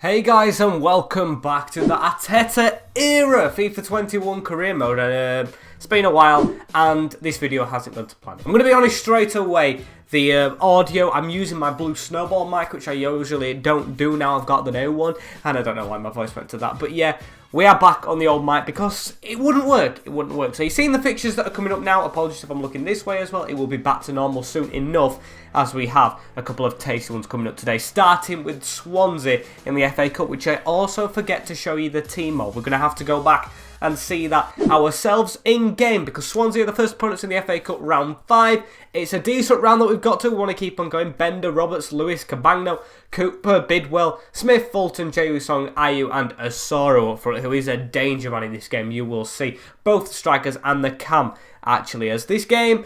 Hey guys, and welcome back to the Arteta era FIFA 21 career mode. And it's been a while and this video hasn't gone to plan. I'm going to be honest straight away, the audio, I'm using my blue snowball mic, which I usually don't do now. I've got the new one and I don't know why my voice went to that, but yeah, we are back on the old mic because it wouldn't work. So you've seen the fixtures that are coming up now. Apologies if I'm looking this way as well. It will be back to normal soon enough, as we have a couple of tasty ones coming up today. Starting with Swansea in the FA Cup, which I also forget to show you the team of. We're going to have to go back and see that ourselves in game, because Swansea are the first opponents in the FA Cup round 5. It's a decent round that we've got to. We want to keep on going. Bender, Roberts, Lewis, Cabagno, Cooper, Bidwell, Smith, Fulton, Jae-Woo-Song, Ayew and Asoro up front, who is a danger man in this game. You will see both the strikers and the cam actually, as this game,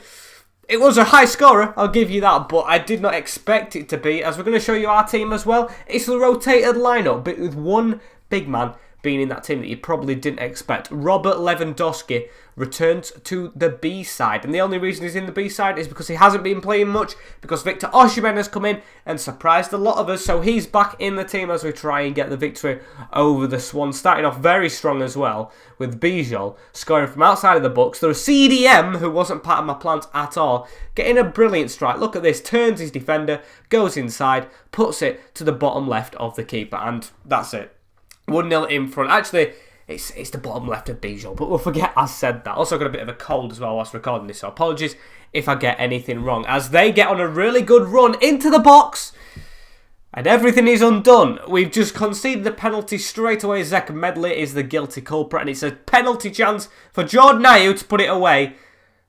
it was a high scorer, I'll give you that, but I did not expect it to be, as we're going to show you our team as well. It's the rotated lineup, but with one big man being in that team that you probably didn't expect. Robert Lewandowski returns to the B side, and the only reason he's in the B side is because he hasn't been playing much, because Victor Osimhen has come in and surprised a lot of us, so he's back in the team as we try and get the victory over the Swans, starting off very strong as well, with Bijol scoring from outside of the box. There was CDM, who wasn't part of my plans at all, getting a brilliant strike. Look at this, turns his defender, goes inside, puts it to the bottom left of the keeper, and that's it. 1-0 in front. Actually, it's the bottom left of Bijol, but we'll forget I said that. Also got a bit of a cold as well whilst recording this, so apologies if I get anything wrong. As they get on a really good run into the box, and everything is undone. We've just conceded the penalty straight away. Zach Medley is the guilty culprit, and it's a penalty chance for Jordan Ayew to put it away.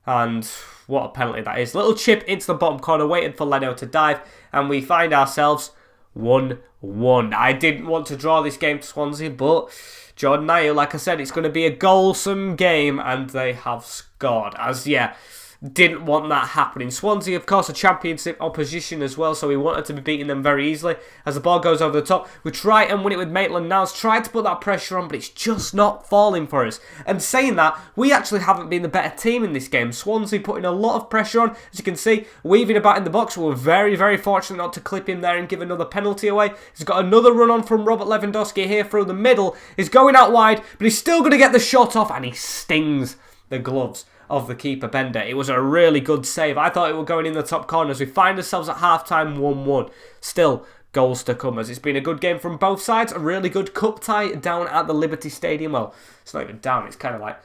And what a penalty that is. Little chip into the bottom corner, waiting for Leno to dive, and we find ourselves 1-1. I didn't want to draw this game to Swansea, but Jordan Ayew, like I said, it's going to be a goalsome game, and they have scored. As, yeah, didn't want that happening. Swansea, of course, a championship opposition as well, so we wanted to be beating them very easily. As the ball goes over the top, we try and win it with Maitland-Niles, tried to put that pressure on, but it's just not falling for us. And saying that, we actually haven't been the better team in this game. Swansea putting a lot of pressure on, as you can see, weaving about in the box. We were very, very fortunate not to clip him there and give another penalty away. He's got another run on from Robert Lewandowski here through the middle. He's going out wide, but he's still going to get the shot off, and he stings the gloves of the keeper, Bender. It was a really good save. I thought it was going in the top corner as we find ourselves at half-time 1-1. Still goals to come, as it's been a good game from both sides. A really good cup tie down at the Liberty Stadium. Well, it's not even down, it's kind of like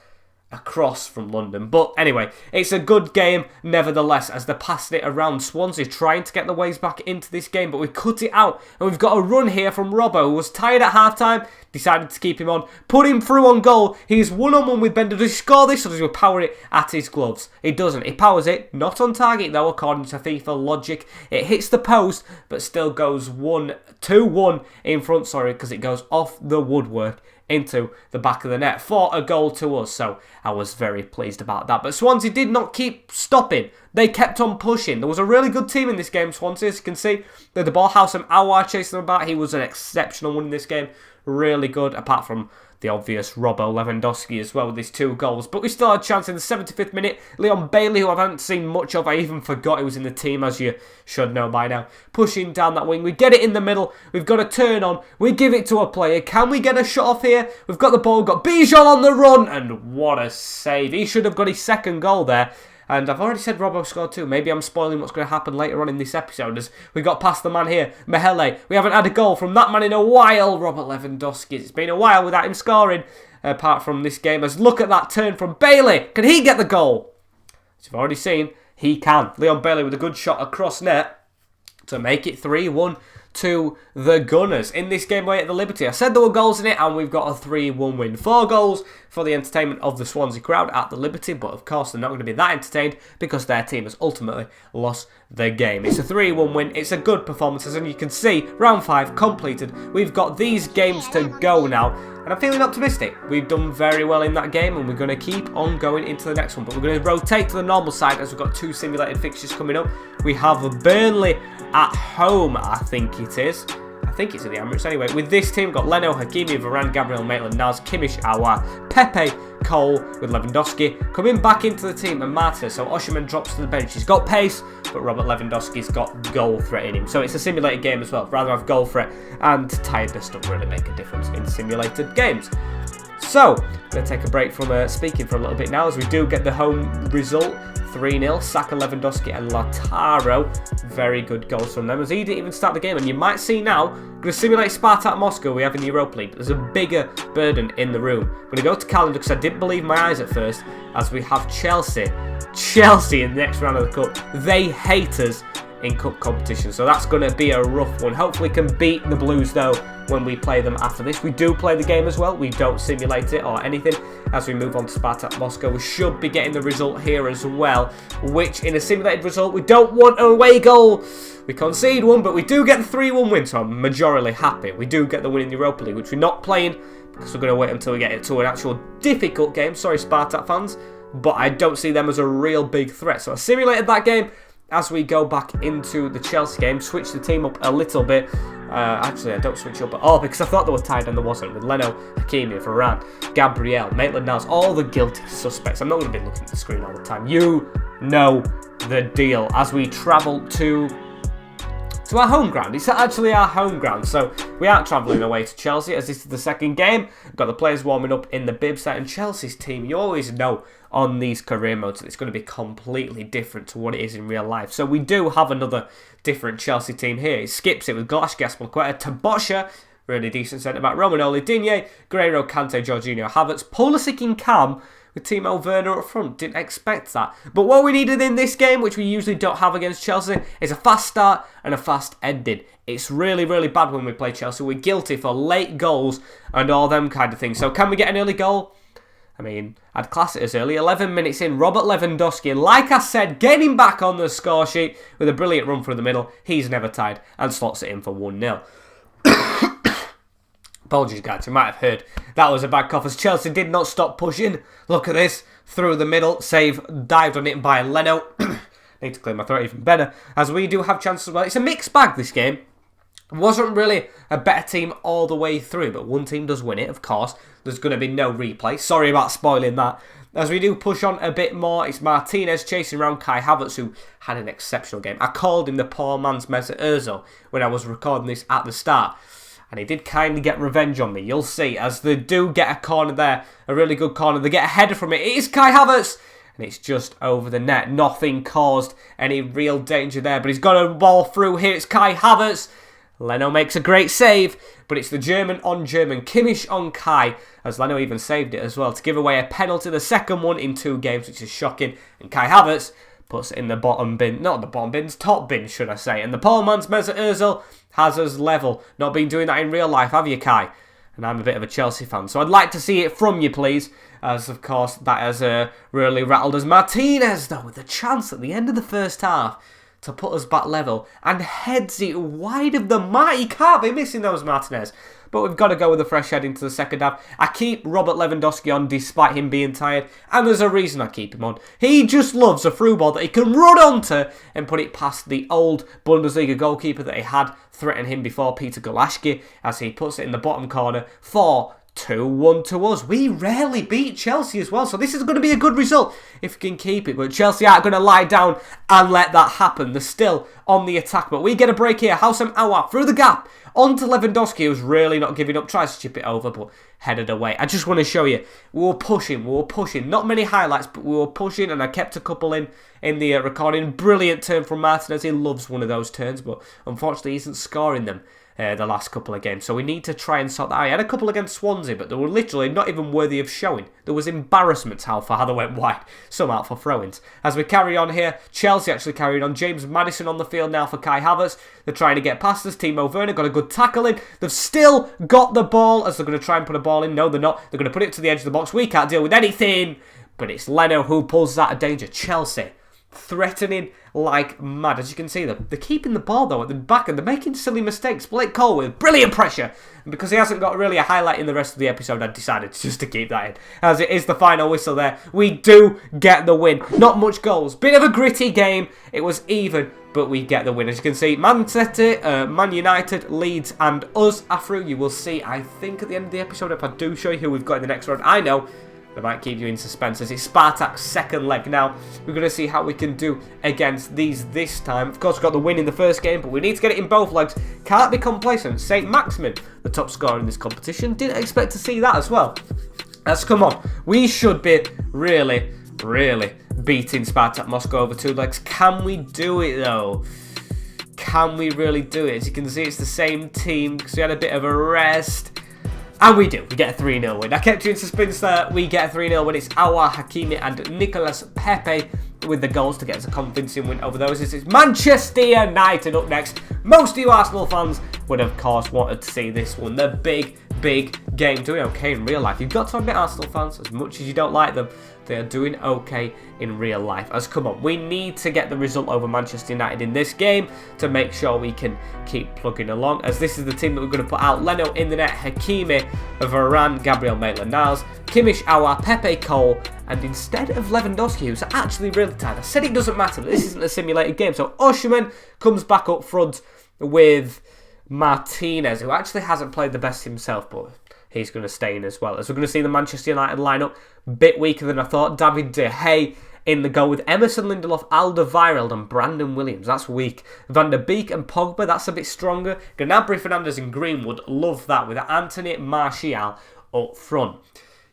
across from London. But anyway, it's a good game nevertheless, as they're passing it around. Swansea trying to get the ways back into this game, but we cut it out. And we've got a run here from Robbo, who was tired at half-time, decided to keep him on, put him through on goal. He's one-on-one with Bender. Does he score this, or does he power it at his gloves? He doesn't. He powers it, not on target though, according to FIFA logic. It hits the post, but still goes 2-1 in front, because it goes off the woodwork into the back of the net for a goal to us, so I was very pleased about that. But Swansea did not keep stopping. They kept on pushing. There was a really good team in this game, Swansea, as you can see. They had the ball, Houssam Aouar chasing them about. He was an exceptional one in this game. Really good, apart from the obvious Robbo Lewandowski as well with his 2 goals. But we still had a chance in the 75th minute. Leon Bailey, who I haven't seen much of, I even forgot he was in the team, as you should know by now. Pushing down that wing. We get it in the middle. We've got a turn on. We give it to a player. Can we get a shot off here? We've got the ball. We've got Bijol on the run. And what a save. He should have got his second goal there. And I've already said Robbo scored 2. Maybe I'm spoiling what's going to happen later on in this episode, as we got past the man here, Mehele. We haven't had a goal from that man in a while, Robert Lewandowski. It's been a while without him scoring, apart from this game. As look at that turn from Bailey. Can he get the goal? As you've already seen, he can. Leon Bailey with a good shot across net to make it 3-1 to the Gunners in this game away at the Liberty. I said there were goals in it, and we've got a 3-1 win. 4 goals for the entertainment of the Swansea crowd at the Liberty, but of course they're not going to be that entertained because their team has ultimately lost the game. It's a 3-1 win. It's a good performance, and you can see round 5 completed. We've got these games to go now, and I'm feeling optimistic. We've done very well in that game, and we're going to keep on going into the next one, but we're going to rotate to the normal side as we've got 2 simulated fixtures coming up. We have Burnley at home, I think it is. I think it's at the Emirates anyway. With this team, we've got Leno, Hakimi, Varane, Gabriel, Maitland-Niles, Kimmich, Aouar, Pepe, Cole with Lewandowski coming back into the team, and Martinez. So Osimhen drops to the bench. He's got pace, but Robert Lewandowski's got goal threat in him. So it's a simulated game as well. Rather have goal threat, and tiredness don't really make a difference in simulated games. So, I'm going to take a break from speaking for a little bit now, as we do get the home result. 3-0, Saka, Lewandowski and Lautaro. Very good goals from them, as he didn't even start the game. And you might see now, I'm going to simulate Sparta Moscow we have in the Europa League, but there's a bigger burden in the room. I'm going to go to calendar, because I didn't believe my eyes at first, as we have Chelsea in the next round of the Cup. They hate us in cup competition, so that's going to be a rough one. Hopefully can beat the Blues though when we play them after this. We do play the game as well, we don't simulate it or anything. As we move on to Sparta Moscow, we should be getting the result here as well, which in a simulated result, we don't want an away goal. We concede one, but we do get the 3-1 win, so I'm majorly happy. We do get the win in the Europa League, which we're not playing, because we're going to wait until we get it to an actual difficult game. Sorry Spartak fans, but I don't see them as a real big threat. So I simulated that game. As we go back into the Chelsea game, switch the team up a little bit. Actually, I don't switch up at all, because I thought they were tied and there wasn't. With Leno, Hakimi, Varane, Gabriel, Maitland-Niles, all the guilty suspects. I'm not going to be looking at the screen all the time. You know the deal. As we travel to our home ground. It's actually our home ground, so we aren't travelling away to Chelsea, as this is the second game. We've got the players warming up in the bib set, and Chelsea's team, you always know on these career modes that it's going to be completely different to what it is in real life. So we do have another different Chelsea team here. It skips it with Glash, Gaspar, Tabosha, really decent centre-back, Romanoli, Digne, Guerreiro, Kante, Jorginho, Havertz, Pulisic in Cam, with Timo Werner up front. Didn't expect that. But what we needed in this game, which we usually don't have against Chelsea, is a fast start and a fast ending. It's really, really bad when we play Chelsea. We're guilty for late goals and all them kind of things. So can we get an early goal? I mean, I'd class it as early. 11 minutes in, Robert Lewandowski, and like I said, getting back on the score sheet with a brilliant run through the middle. He's never tied and slots it in for 1-0. Apologies, guys, you might have heard that was a bad cough, as Chelsea did not stop pushing. Look at this, through the middle, save, dived on it by Leno. Need to clear my throat even better, as we do have chances as well. It's a mixed bag, this game. Wasn't really a better team all the way through, but one team does win it, of course. There's going to be no replay. Sorry about spoiling that. As we do push on a bit more, it's Martinez chasing around Kai Havertz, who had an exceptional game. I called him the poor man's Mesut Ozil when I was recording this at the start. And he did kindly get revenge on me. You'll see, as they do get a corner there, a really good corner. They get a header from it. It is Kai Havertz, and it's just over the net. Nothing caused any real danger there, but he's got a ball through here. It's Kai Havertz. Leno makes a great save, but it's the German on German. Kimmich on Kai, as Leno even saved it as well, to give away a penalty, the second one in 2 games, which is shocking. And Kai Havertz puts it in the bottom bin, not the bottom bins, top bin should I say. And the poor man's Mesut Ozil has us level. Not been doing that in real life, have you, Kai? And I'm a bit of a Chelsea fan, so I'd like to see it from you, please. As, of course, that has really rattled us. Martinez, though, with a chance at the end of the first half to put us back level, and heads it wide of the mark. He can't be missing those, Martinez. But we've got to go with a fresh head into the second half. I keep Robert Lewandowski on despite him being tired, and there's a reason I keep him on. He just loves a through ball that he can run onto and put it past the old Bundesliga goalkeeper that he had threatened him before, Peter Golaschke, as he puts it in the bottom corner for 2-1 to us. We rarely beat Chelsea as well, so this is going to be a good result if we can keep it. But Chelsea aren't going to lie down and let that happen. They're still on the attack, but we get a break here. Houssem Aouar through the gap onto Lewandowski, who's really not giving up. Tries to chip it over, but headed away. I just want to show you, we were pushing. Not many highlights, but we were pushing, and I kept a couple in the recording. Brilliant turn from Martinez. He loves one of those turns, but unfortunately he isn't scoring them the last couple of games. So we need to try and sort that out. I had a couple against Swansea, but they were literally not even worthy of showing. There was embarrassment how far they went wide. Some out for throw-ins. As we carry on here, Chelsea actually carried on. James Maddison on the field now for Kai Havertz. They're trying to get past us. Timo Werner got a good tackle in. They've still got the ball, as they're going to try and put a ball in. No, they're not. They're going to put it to the edge of the box. We can't deal with anything. But it's Leno who pulls out of danger. Chelsea threatening like mad. As you can see, they're keeping the ball though at the back and they're making silly mistakes. Blake Cole with brilliant pressure. And because he hasn't got really a highlight in the rest of the episode, I decided just to keep that in. As it is the final whistle there, we do get the win. Not much goals. Bit of a gritty game. It was even, but we get the win. As you can see, Man City, Man United, Leeds and us are through. You will see, I think, at the end of the episode, if I do show you who we've got in the next round. I know. They might keep you in suspense as it's Spartak's second leg now. We're going to see how we can do against these this time. Of course, we got the win in the first game, but we need to get it in both legs. Can't be complacent. St. Maximin, the top scorer in this competition, didn't expect to see that as well. Let's come on. We should be really beating Spartak Moscow over 2 legs. Can we do it though? Can we really do it? As you can see, it's the same team because we had a bit of a rest. And we do. We get a 3-0 win. I kept you in suspense there. We get a 3-0 win. It's Aouar Hakimi and Nicolas Pepe with the goals to get us a convincing win over those. This is Manchester United up next. Most of you Arsenal fans would, of course, wanted to see this one. The big game. Doing okay in real life. You've got to admit, Arsenal fans, as much as you don't like them, they are doing okay in real life. As come on, we need to get the result over Manchester United in this game to make sure we can keep plugging along. As this is the team that we're going to put out. Leno in the net, Hakimi, Varane, Gabriel Maitland-Niles, Kimmich, Aouar, Pepe, Cole, and instead of Lewandowski, who's actually really tired. I said it doesn't matter, but this isn't a simulated game. So Osimhen comes back up front with Martinez, who actually hasn't played the best himself, but he's going to stay in as well. As we're going to see the Manchester United lineup, a bit weaker than I thought. David De Gea in the goal with Emerson, Lindelof, Alderweireld and Brandon Williams. That's weak. Van der Beek and Pogba, that's a bit stronger. Gnabry, Fernandes and Greenwood, love that, with Anthony Martial up front.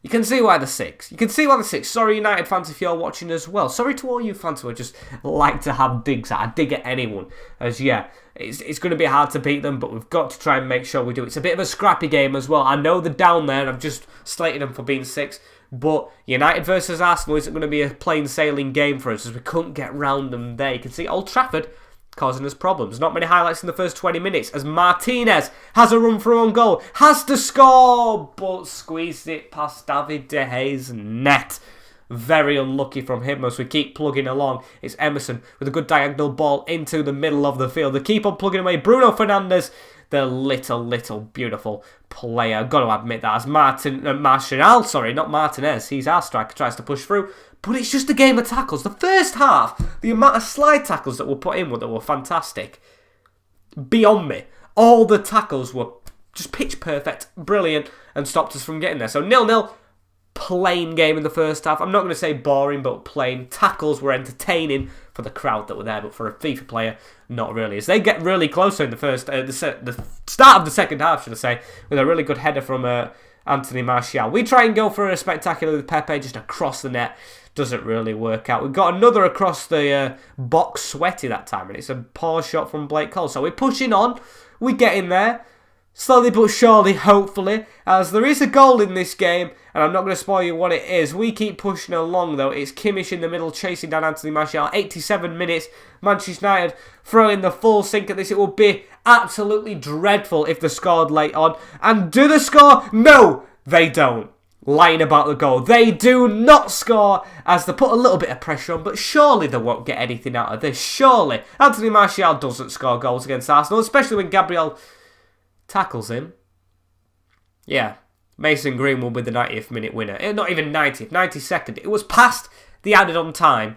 You can see why the 6. You can see why the 6. Sorry, United fans, if you're watching as well. Sorry to all you fans who just like to have digs at. I dig at anyone. As, yeah, it's going to be hard to beat them, but we've got to try and make sure we do. It's a bit of a scrappy game as well. I know they're down there, and I've just slated them for being 6. But United versus Arsenal isn't going to be a plain sailing game for us, as we couldn't get round them there. You can see Old Trafford causing us problems. Not many highlights in the first 20 minutes as Martinez has a run through on goal, has to score, but squeezed it past David De Gea's net. Very unlucky from him as we keep plugging along. It's Emerson with a good diagonal ball into the middle of the field. They keep on plugging away. Bruno Fernandes, the little beautiful player. Got to admit that as Martial, sorry, not Martinez. He's our striker, tries to push through. But it's just a game of tackles. The first half, the amount of slide tackles that were put in that were fantastic. Beyond me. All the tackles were just pitch perfect, brilliant, and stopped us from getting there. So 0-0, plain game in the first half. I'm not going to say boring, but plain. Tackles were entertaining for the crowd that were there, but for a FIFA player, not really. As they get really closer in the first, the start of the second half, should I say, with a really good header from Anthony Martial. We try and go for a spectacular with Pepe just across the net. Doesn't really work out. We've got another across the box, Sweaty that time, and it's a poor shot from Blake Cole. So we're pushing on. We get in there. Slowly but surely, hopefully, as there is a goal in this game, and I'm not going to spoil you what it is. We keep pushing along, though. It's Kimmich in the middle, chasing down Anthony Martial. 87 minutes, Manchester United throwing the full sink at this. It would be absolutely dreadful if they scored late on. And do they score? No, they don't. Lying about the goal. They do not score as they put a little bit of pressure on, but surely they won't get anything out of this. Surely. Anthony Martial doesn't score goals against Arsenal, especially when Gabriel tackles him. Yeah, Mason Greenwood with the 90th minute winner. Not even 90th, 92nd. It was past the added on time.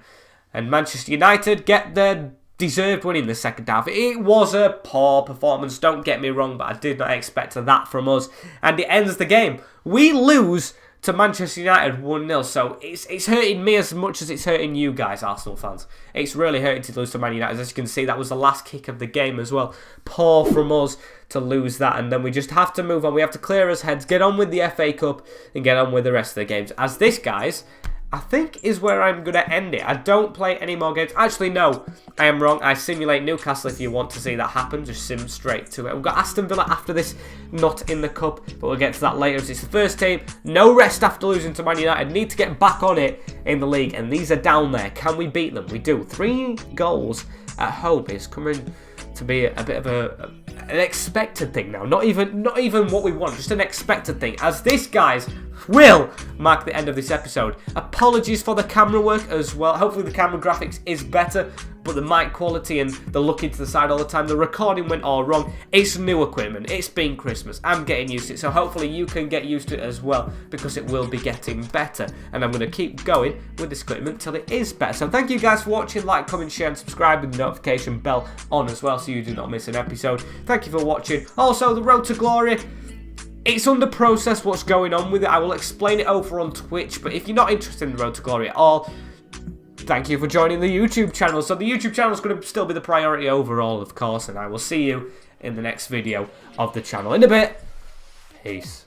And Manchester United get their deserved win in the second half. It was a poor performance, don't get me wrong, but I did not expect that from us. And it ends the game. We lose to Manchester United 1-0, so it's hurting me as much as it's hurting you guys, Arsenal fans. It's really hurting to lose to Man United. As you can see, that was the last kick of the game as well. Poor from us to lose that, and then we just have to move on. We have to clear our heads, get on with the FA Cup, and get on with the rest of the games. As this, guys, I think is where I'm going to end it. I don't play any more games. Actually, no, I am wrong. I simulate Newcastle if you want to see that happen. Just sim straight to it. We've got Aston Villa after this, not in the Cup, but we'll get to that later. It's the first team. No rest after losing to Man United. Need to get back on it in the league, and these are down there. Can we beat them? We do. 3 goals at home is coming to be a bit of an expected thing now. Not even what we want, just an expected thing. As this, guys, will mark the end of this episode. Apologies for the camera work as well. Hopefully the camera graphics is better, but the mic quality and the looking to the side all the time, the recording went all wrong. It's new equipment. It's been Christmas. I'm getting used to it, so hopefully you can get used to it as well, because it will be getting better. And I'm going to keep going with this equipment till it is better. So thank you guys for watching. Like, comment, share, and subscribe with the notification bell on as well, so you do not miss an episode. Thank you for watching. Also, the Road to Glory, it's under process what's going on with it. I will explain it over on Twitch, but if you're not interested in the Road to Glory at all, thank you for joining the YouTube channel. So the YouTube channel is going to still be the priority overall, of course, and I will see you in the next video of the channel in a bit. Peace.